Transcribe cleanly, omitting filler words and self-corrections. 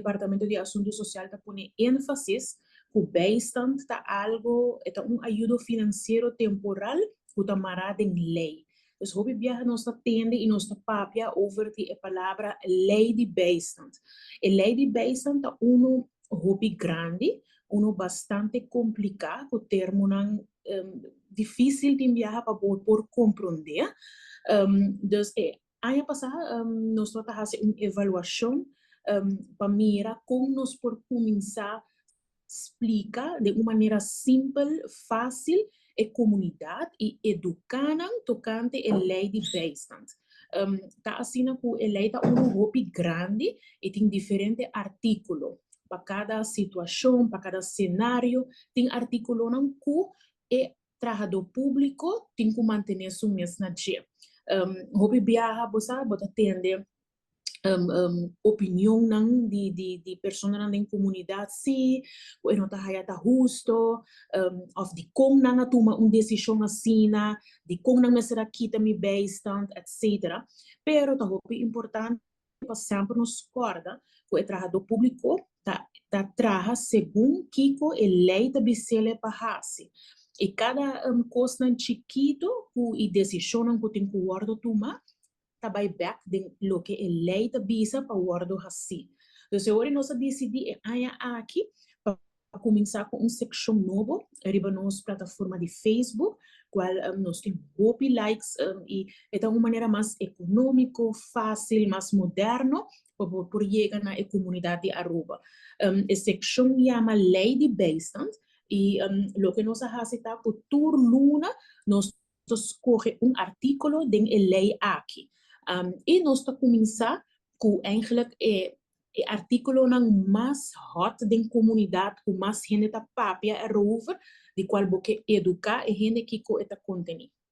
Departamento de Assuntos Sociais tá pone ênfasis que o Bijstand tá algo, é ayudo financiero temporal que tá marado em lei. Dus hopi viaja nós tende e nós papia over a palavra lei de Bijstand. A lei de Bijstand tá hopi grande, bastante complicado, o termo não difícil de viajar para por compreender. Dus ano passado nós tratamos uma avaliação para mirar como nós por começar explicar de uma maneira simples, fácil, a comunidade e educar tocante a lei de Bijstand. Tá assim que a lei tá hopi grande e tem diferentes artículos. Para cada situação, para cada cenário, tem artículo que é trabalhador público tem que manter seu mês na dia. Hopi viaja, você atende opinião de pessoas na comunidade, se o não está justo, of de como não toma uma decisão assim, de como não será aqui também Bijstand, etc. Pero é importante para sempre nos recorda que o trabalhador público trabalha segundo que a lei da bicele para haci. E cada coisa chiquito que a decisão que tem que guardar tomar vai back de lo que a lei da bisa para guardar haci. Então, agora nós decidimos aqui para começar com uma seção nova, riba nossa plataforma de Facebook, qual nós temos hopi likes e é uma maneira mais econômica, fácil, mais moderna para chegar na comunidade de Aruba. A seção chama Lei de Bijstand e o que nós fazemos é que por luna nós escolhemos artículo da lei aqui. E nós estamos começando com eigenlijk artículo mais hot da comunidade, com mais gente está papia erover, de qual você educar e gente que está contendo.